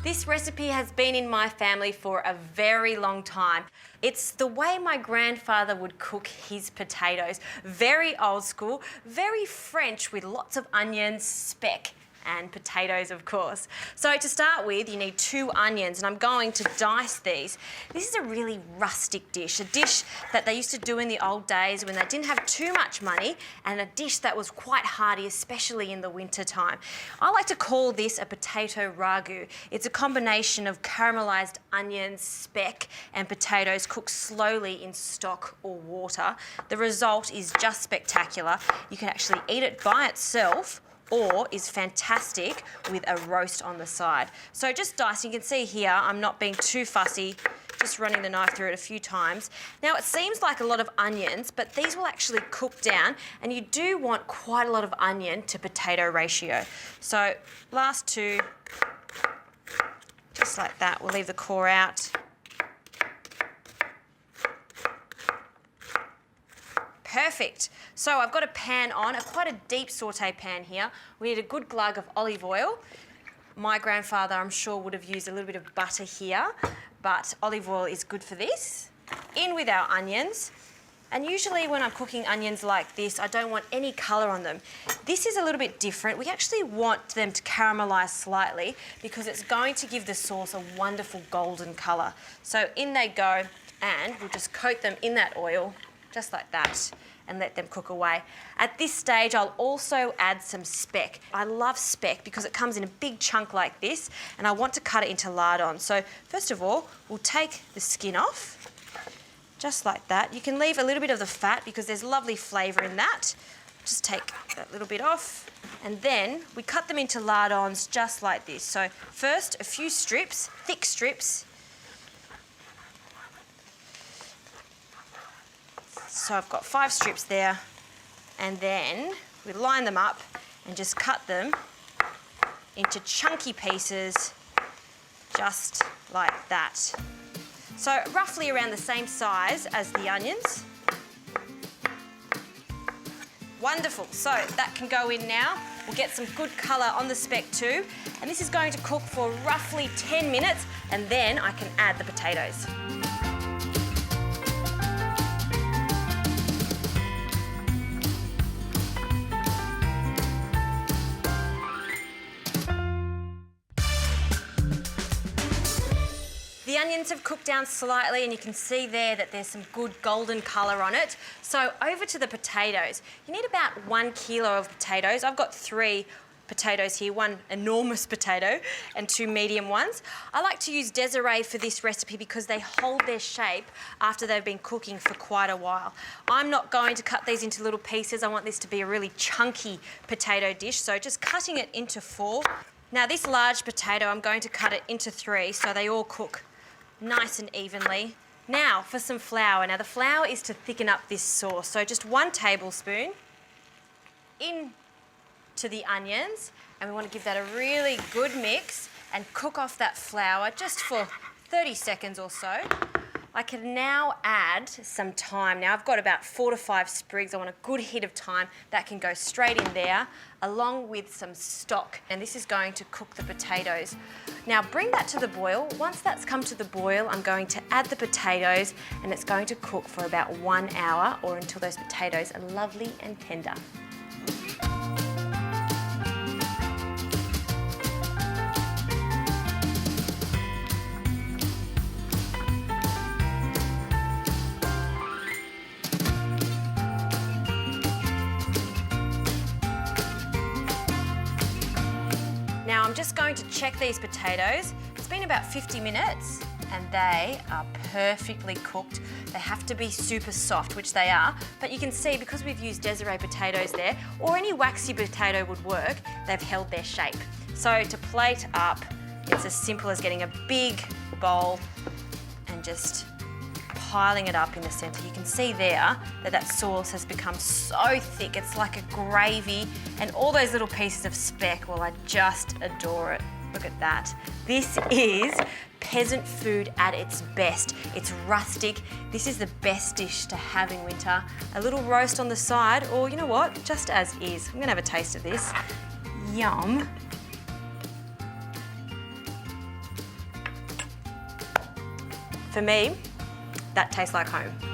This recipe has been in my family for a very long time. It's the way my grandfather would cook his potatoes. Very old school, very French with lots of onions, speck, and potatoes, of course. So to start with, you need 2 onions, and I'm going to dice these. This is a really rustic dish, a dish that they used to do in the old days when they didn't have too much money, and a dish that was quite hearty, especially in the winter time. I like to call this a potato ragout. It's a combination of caramelised onions, speck, and potatoes cooked slowly in stock or water. The result is just spectacular. You can actually eat it by itself, or is fantastic with a roast on the side. So just dicing, you can see here, I'm not being too fussy, just running the knife through it a few times. Now it seems like a lot of onions, but these will actually cook down, and you do want quite a lot of onion to potato ratio. So last 2, just like that, we'll leave the core out. Perfect. So I've got a pan on, quite a deep sauté pan here. We need a good glug of olive oil. My grandfather, I'm sure, would have used a little bit of butter here, but olive oil is good for this. In with our onions. And usually when I'm cooking onions like this, I don't want any colour on them. This is a little bit different. We actually want them to caramelise slightly because it's going to give the sauce a wonderful golden colour. So in they go, and we'll just coat them in that oil, just like that, and let them cook away. At this stage, I'll also add some speck. I love speck because it comes in a big chunk like this, and I want to cut it into lardons. So first of all, we'll take the skin off, just like that. You can leave a little bit of the fat because there's lovely flavour in that. Just take that little bit off, and then we cut them into lardons just like this. So first, a few strips, thick strips. So I've got 5 strips there, and then we line them up and just cut them into chunky pieces, just like that. So roughly around the same size as the onions. Wonderful, so that can go in now. We'll get some good colour on the speck too, and this is going to cook for roughly 10 minutes, and then I can add the potatoes. The onions have cooked down slightly, and you can see there that there's some good golden colour on it. So over to the potatoes. You need about 1 kilo of potatoes. I've got 3 potatoes here, 1 enormous potato and 2 medium ones. I like to use Desiree for this recipe because they hold their shape after they've been cooking for quite a while. I'm not going to cut these into little pieces. I want this to be a really chunky potato dish, so just cutting it into 4. Now this large potato, I'm going to cut it into 3 so they all cook nice and evenly. Now for some flour. Now the flour is to thicken up this sauce. So just 1 tablespoon into the onions, and we want to give that a really good mix and cook off that flour just for 30 seconds or so. I can now add some thyme. Now I've got about 4 to 5 sprigs. I want a good hit of thyme that can go straight in there, along with some stock. And this is going to cook the potatoes. Now bring that to the boil. Once that's come to the boil, I'm going to add the potatoes, and it's going to cook for about 1 hour, or until those potatoes are lovely and tender. Now I'm just going to check these potatoes. It's been about 50 minutes and they are perfectly cooked. They have to be super soft, which they are, but you can see because we've used Desiree potatoes there, or any waxy potato would work, they've held their shape. So to plate up, it's as simple as getting a big bowl and just piling it up in the centre. You can see there that that sauce has become so thick, it's like a gravy, and all those little pieces of speck, well, I just adore it. Look at that. This is peasant food at its best. It's rustic. This is the best dish to have in winter. A little roast on the side, or you know what, just as is. I'm gonna have a taste of this. Yum. For me, that tastes like home.